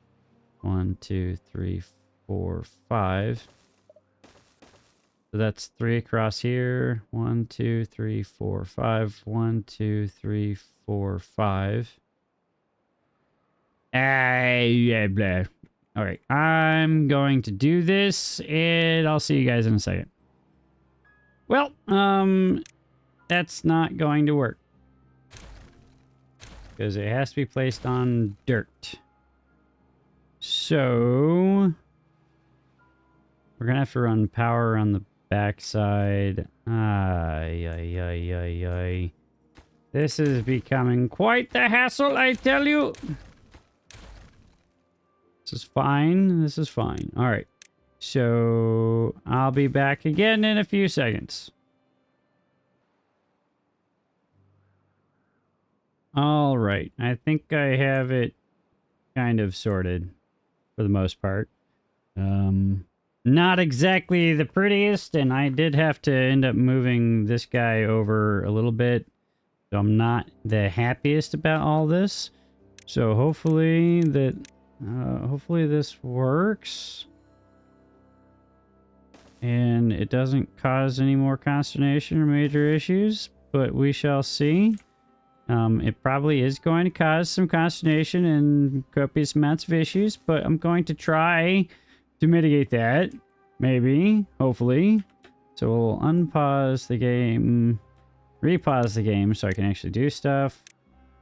1, 2, 3, 4, 5. So that's 3 across here. 1, 2, 3, 4, 5. 1, 2, 3, 4, 5. Yeah, blah. All right, I'm going to do this, and I'll see you guys in a second. Well, that's not going to work because it has to be placed on dirt. So we're gonna have to run power on the backside. Ay. This is becoming quite the hassle, I tell you. This is fine. This is fine. All right. So I'll be back again in a few seconds. All right. I think I have it kind of sorted for the most part. Not exactly the prettiest, and I did have to end up moving this guy over a little bit. So I'm not the happiest about all this. So hopefully this works. And it doesn't cause any more consternation or major issues, but we shall see. It probably is going to cause some consternation and copious amounts of issues, but I'm going to try to mitigate that. Maybe, hopefully. So we'll unpause the game, repause the game so I can actually do stuff.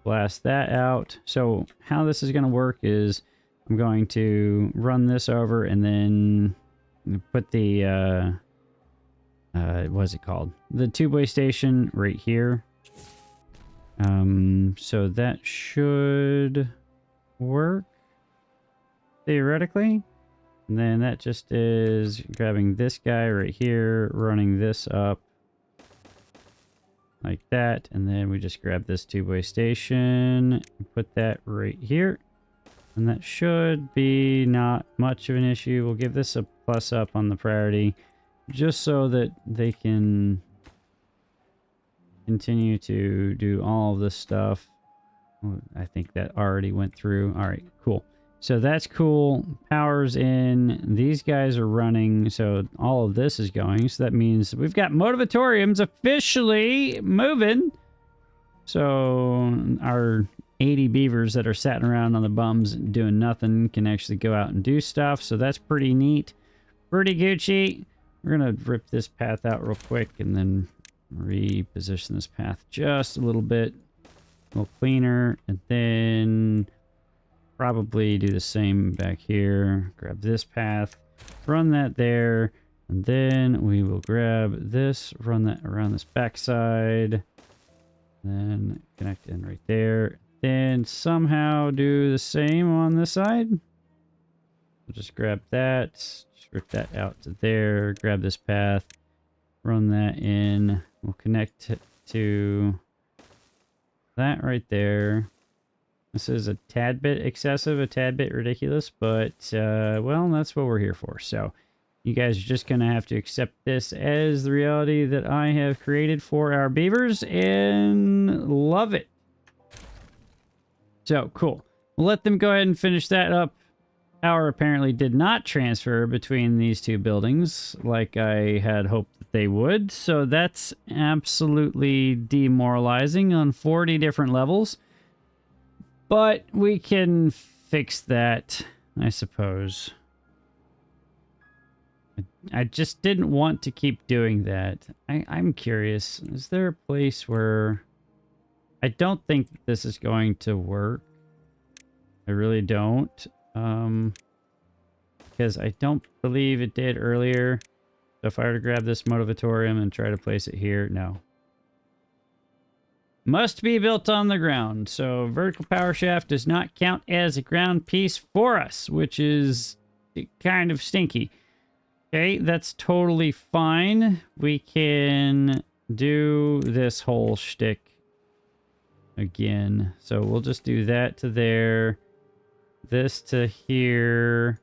Blast that out. So how this is going to work is I'm going to run this over and then put the, what's it called? The two-way station right here. So that should work theoretically. And then that just is grabbing this guy right here, running this up like that. And then we just grab this two-way station and put that right here. And that should be not much of an issue. We'll give this a plus up on the priority just so that they can continue to do all of this stuff. I think that already went through. All right, cool. So that's cool. Power's in. These guys are running. So all of this is going. So that means we've got motivatoriums officially moving. So our 80 beavers that are sitting around on the bums doing nothing can actually go out and do stuff. So that's pretty neat. Pretty Gucci. We're going to rip this path out real quick and then reposition this path just a little bit. A little cleaner. And then probably do the same back here. Grab this path. Run that there. And then we will grab this. Run that around this backside. Then connect in right there. Then somehow do the same on this side. We'll just grab that. Just rip that out to there. Grab this path. Run that in. We'll connect to that right there. This is a tad bit excessive, a tad bit ridiculous, but, well, that's what we're here for. So you guys are just going to have to accept this as the reality that I have created for our beavers and love it. So, cool. We'll let them go ahead and finish that up. Power apparently did not transfer between these two buildings like I had hoped that they would. So that's absolutely demoralizing on 40 different levels. But we can fix that, I suppose. I just didn't want to keep doing that. I'm curious. Is there a place where... I don't think this is going to work. I really don't. Because I don't believe it did earlier. So if I were to grab this motivatorium and try to place it here, no. Must be built on the ground. So vertical power shaft does not count as a ground piece for us, which is kind of stinky. Okay, that's totally fine. We can do this whole shtick again. So we'll just do that to there. This to here.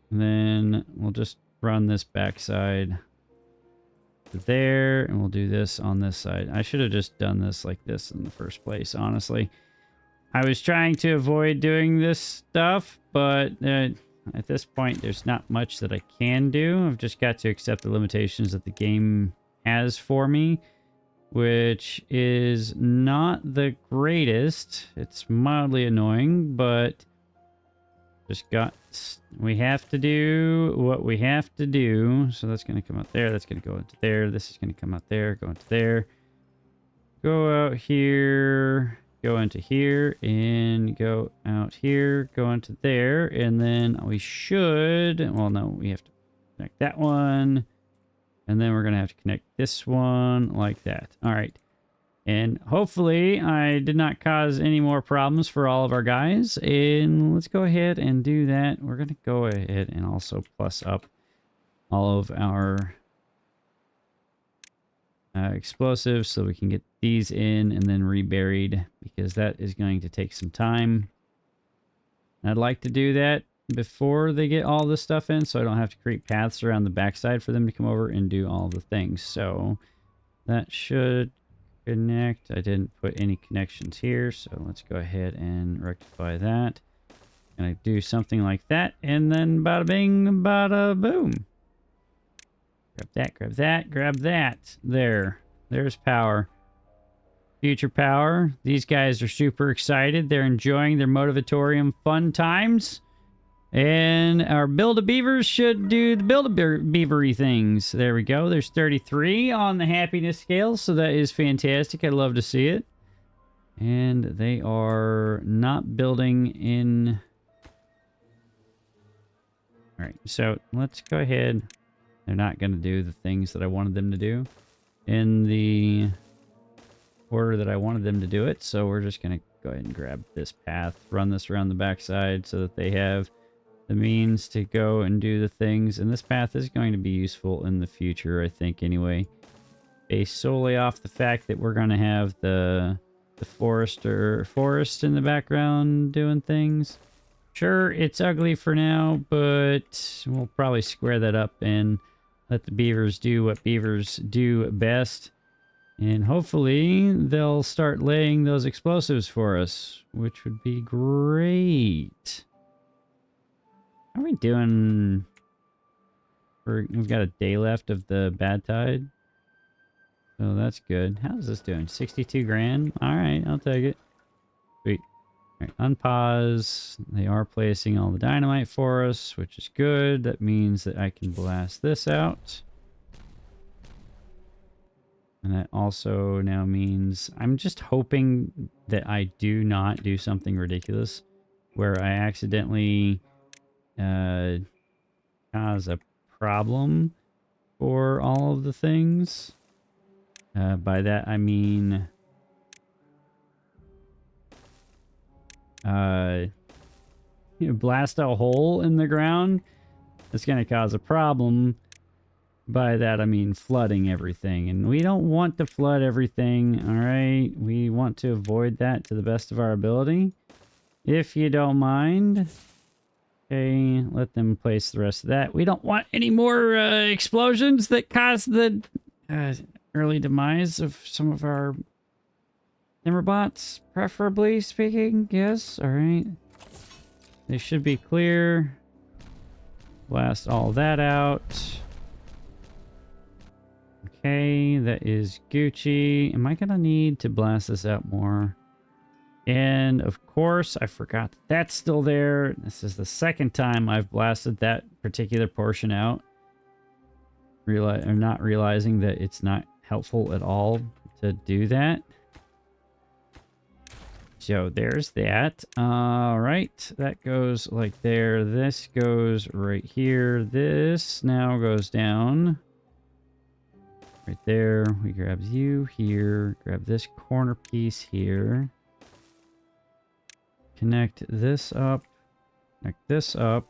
And then we'll just run this backside to there. And we'll do this on this side. I should have just done this like this in the first place, honestly. I was trying to avoid doing this stuff, but at this point, there's not much that I can do. I've just got to accept the limitations that the game has for me, which is not the greatest. It's mildly annoying, but we have to do what we have to do. So that's going to come out there. That's going to go into there. This is going to come out there, go into there. Go out here, go into here, and go out here, go into there. And then we should, well, no, we have to connect that one. And then we're going to have to connect this one like that. All right. And hopefully I did not cause any more problems for all of our guys. And let's go ahead and do that. We're going to go ahead and also plus up all of our explosives so we can get these in and then reburied, because that is going to take some time. I'd like to do that before they get all this stuff in, so I don't have to create paths around the backside for them to come over and do all the things. So that should connect. I didn't put any connections here, so let's go ahead and rectify that. And I do something like that, and then bada bing, bada boom. Grab that, grab that, grab that. There's power. Future power. These guys are super excited. They're enjoying their motivatorium fun times. And our Build-A-Beavers should do the Build-A-Beavery things. There we go. There's 33 on the happiness scale, so that is fantastic. I'd love to see it. And they are not building in... Alright, so let's go ahead. They're not going to do the things that I wanted them to do in the order that I wanted them to do it. So we're just going to go ahead and grab this path, run this around the backside so that they have the means to go and do the things. And this path is going to be useful in the future, I think, anyway. Based solely off the fact that we're going to have the forest in the background doing things. Sure, it's ugly for now, but we'll probably square that up and let the beavers do what beavers do best. And hopefully they'll start laying those explosives for us, which would be great. How are we doing? We've got a day left of the bad tide. So that's good. How's this doing? 62 grand? All right, I'll take it. Sweet. All right, unpause. They are placing all the dynamite for us, which is good. That means that I can blast this out. And that also now means I'm just hoping that I do not do something ridiculous where I accidentally cause a problem for all of the things. By that I mean blast a hole in the ground. That's going to cause a problem. By that I mean flooding everything, and we don't want to flood everything. All right, we want to avoid that to the best of our ability, if you don't mind. Okay, let them place the rest of that. We don't want any more explosions that cause the early demise of some of our Timberbots, preferably speaking. Yes, all right. they should be clear. Blast all that out. Okay, that is Gucci. Am I gonna need to blast this out more? And of course, I forgot that's still there. This is the second time I've blasted that particular portion out. I'm not realizing that it's not helpful at all to do that. So there's that. All right, that goes like there. This goes right here. This now goes down right there. We grab you here. Grab this corner piece here. Connect this up. Connect this up.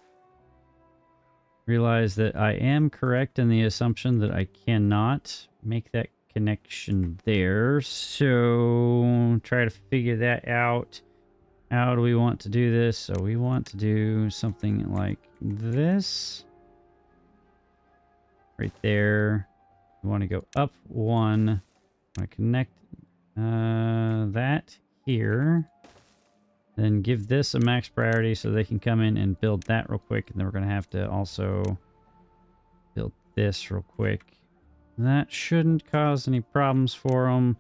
Realize that I am correct in the assumption that I cannot make that connection there. So try to figure that out. How do we want to do this? So we want to do something like this. Right there. We want to go up one. I want to connect that here. Then give this a max priority so they can come in and build that real quick. And then we're going to have to also build this real quick. That shouldn't cause any problems for them.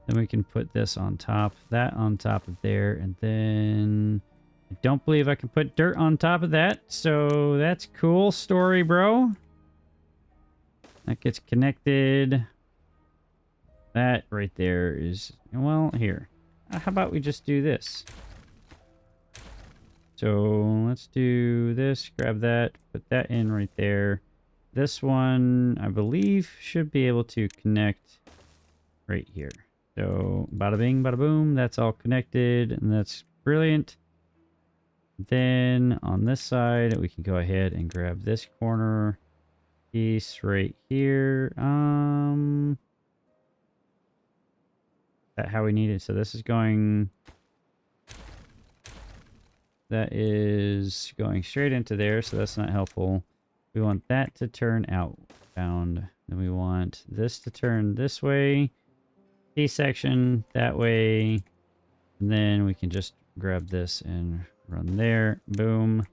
Then we can put this on top, that on top of there. And then I don't believe I can put dirt on top of that. So that's cool story, bro. That gets connected. That right there is, well, here. How about we just do this? So let's do this, grab that, put that in right there. This one, I believe, should be able to connect right here. So bada bing, bada boom, that's all connected, and that's brilliant. Then on this side, we can go ahead and grab this corner piece right here. That how we need it. So this is going... That is going straight into there, so that's not helpful. We want that to turn outbound. Then we want this to turn this way. C-section that way. And then we can just grab this and run there. Boom.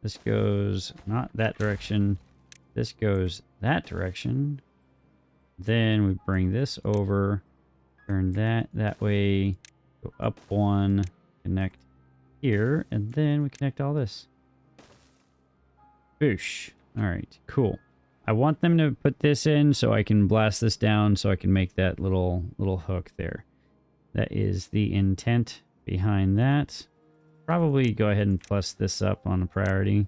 This goes not that direction. This goes that direction. Then we bring this over. Turn that way. Go up one. Connect here, and then we connect all this. Boosh. All right, cool. I want them to put this in so I can blast this down so I can make that little hook there. That is the intent behind that. Probably go ahead and plus this up on a priority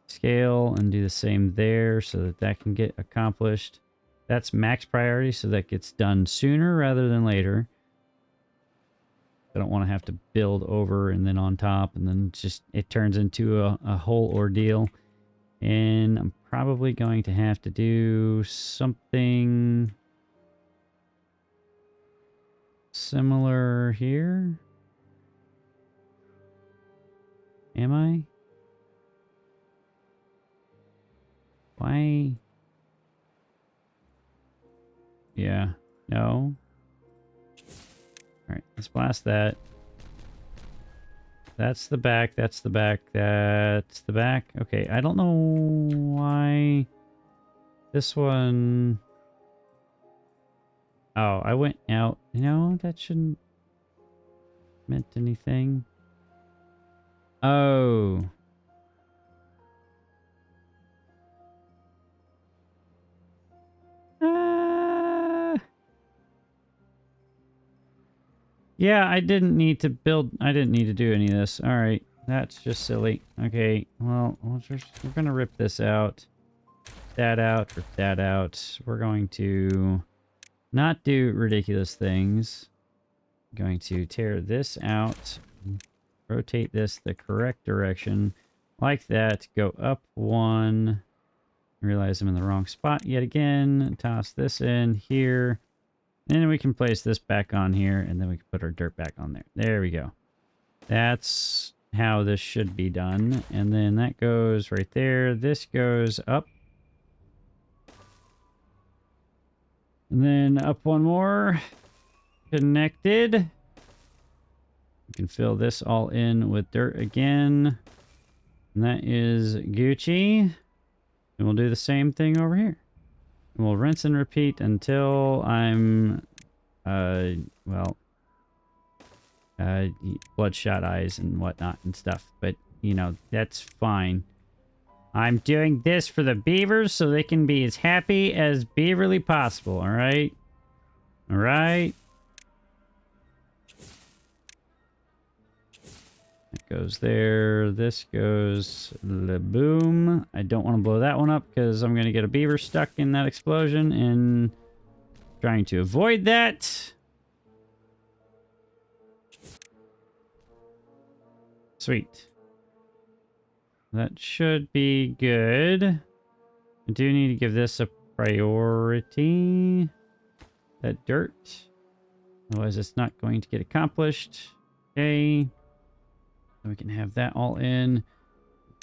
scale and do the same there so that that can get accomplished. That's max priority, so that gets done sooner rather than later. I don't want to have to build over and then on top, and then just it turns into a whole ordeal. And I'm probably going to have to do something similar here. Am I? Why? Yeah. No. All right, let's blast that. That's the back, that's the back, that's the back. Okay, I don't know why this one... Oh, I went out. No, that shouldn't meant anything. Oh. Yeah, I didn't need to build... I didn't need to do any of this. All right, that's just silly. Okay, well, we're going to rip this out. That out, rip that out. We're going to not do ridiculous things. I'm going to tear this out. Rotate this the correct direction. Like that. Go up one. Realize I'm in the wrong spot yet again. Toss this in here. And then we can place this back on here, and then we can put our dirt back on there. There we go. That's how this should be done. And then that goes right there. This goes up. And then up one more. Connected. We can fill this all in with dirt again. And that is Gucci. And we'll do the same thing over here. And we'll rinse and repeat until I'm, bloodshot eyes and whatnot and stuff. But, you know, that's fine. I'm doing this for the beavers so they can be as happy as beaverly possible, alright? Alright? That goes there. This goes boom. I don't want to blow that one up because I'm going to get a beaver stuck in that explosion and trying to avoid that. Sweet. That should be good. I do need to give this a priority. That dirt. Otherwise, it's not going to get accomplished. Okay. Then we can have that all in.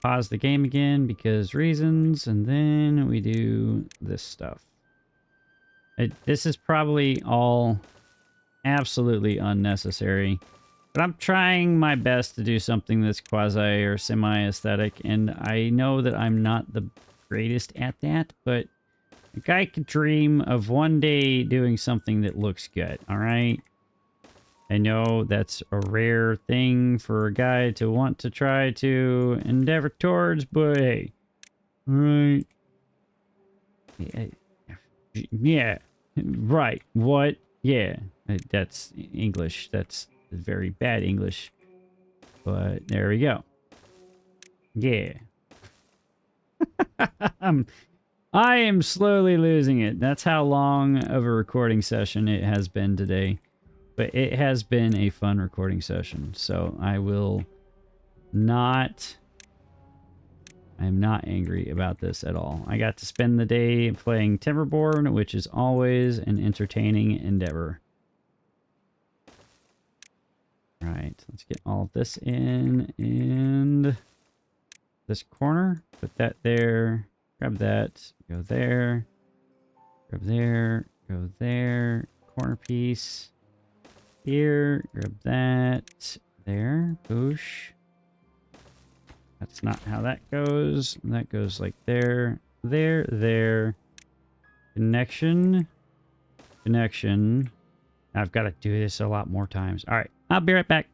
Pause the game again because reasons. And then we do this stuff. This is probably all absolutely unnecessary. But I'm trying my best to do something that's quasi or semi-aesthetic, and I know that I'm not the greatest at that, but a guy could dream of one day doing something that looks good, alright? I know that's a rare thing for a guy to want to try to endeavor towards, but hey, alright. Yeah, right, what? Yeah, that's English, that's very bad English, but there we go. Yeah. I am slowly losing it. That's how long of a recording session it has been today. But it has been a fun recording session, so I'm not angry about this at all. I got to spend the day playing Timberborn, which is always an entertaining endeavor. Alright, let's get all of this in, and this corner, put that there, grab that, go there, grab there, go there, corner piece, here, grab that, there, boosh. That's not how that goes. That goes like there, there, there, connection, connection. I've got to do this a lot more times. Alright. I'll be right back.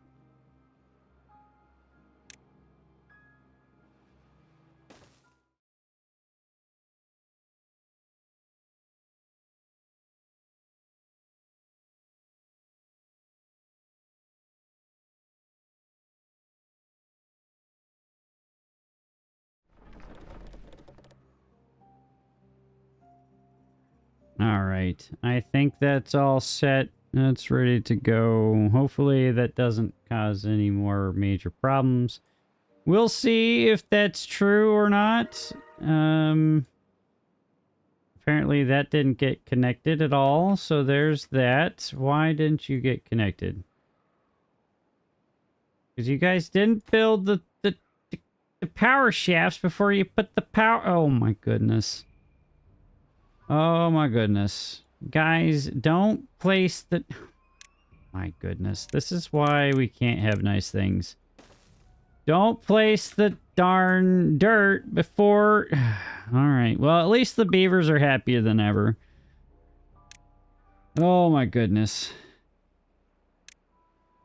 All right. I think that's all set. That's ready to go. Hopefully that doesn't cause any more major problems. We'll see if that's true or not. Apparently that didn't get connected at all, so there's that. Why didn't you get connected? Because you guys didn't build the power shafts before you put the power... Oh my goodness. Oh my goodness. Guys, don't place the... My goodness. This is why we can't have nice things. Don't place the darn dirt before... Alright, well, at least the beavers are happier than ever. Oh my goodness.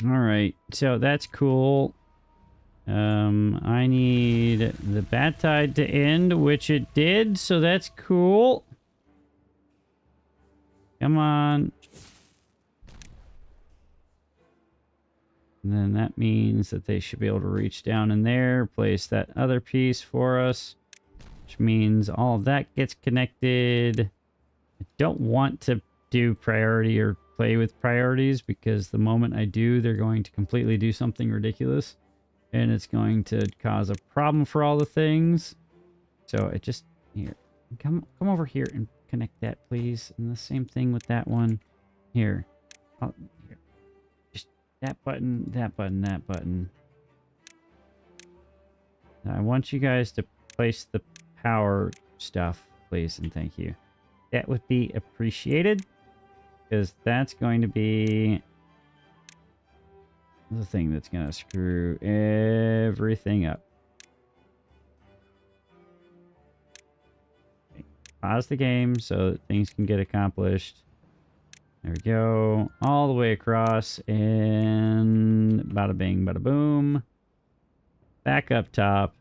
Alright, so that's cool. I need the bat tide to end, which it did, so that's cool. Come on. And then that means that they should be able to reach down in there, place that other piece for us, which means all of that gets connected. I don't want to do priority or play with priorities because the moment I do, they're going to completely do something ridiculous and it's going to cause a problem for all the things. So it just, here, come over here and connect that, please. And the same thing with that one. Here. Here. Just that button, that button, that button. Now, I want you guys to place the power stuff, please, and thank you. That would be appreciated, because that's going to be the thing that's going to screw everything up. pause the game so that things can get accomplished. There we go. All the way across, and bada bing, bada boom. Back up top.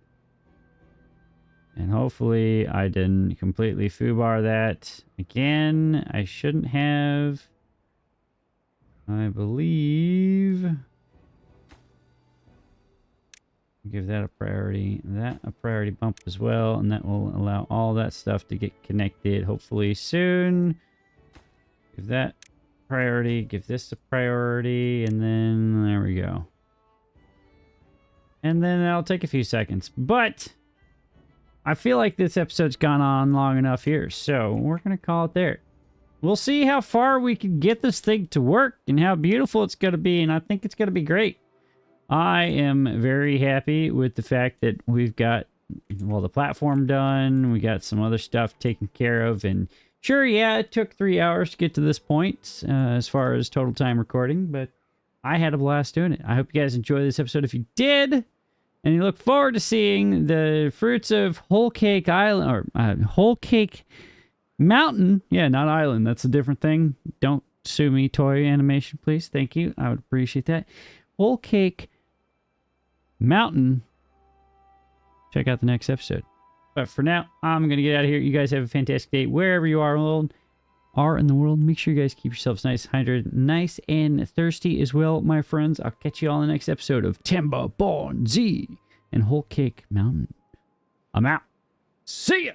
And hopefully I didn't completely foobar that. Again, I shouldn't have. I believe. Give that a priority. That a priority bump as well. And that will allow all that stuff to get connected hopefully soon. Give that priority. Give this a priority. And then there we go. And then that'll take a few seconds. But I feel like this episode's gone on long enough here. So we're going to call it there. We'll see how far we can get this thing to work and how beautiful it's going to be. And I think it's going to be great. I am very happy with the fact that we've got, well, the platform done. We got some other stuff taken care of. And sure, yeah, it took 3 hours to get to this point as far as total time recording. But I had a blast doing it. I hope you guys enjoyed this episode. If you did, and you look forward to seeing the fruits of Whole Cake Island, or Whole Cake Mountain. Yeah, not Island. That's a different thing. Don't sue me, Toy Animation, please. Thank you. I would appreciate that. Whole Cake Mountain. Check out the next episode. But for now, I'm going to get out of here. You guys have a fantastic day wherever you are in the world. Make sure you guys keep yourselves nice, hydrated, nice and thirsty as well, my friends. I'll catch you all in the next episode of Timberborn Z and Whole Cake Mountain. I'm out. See ya!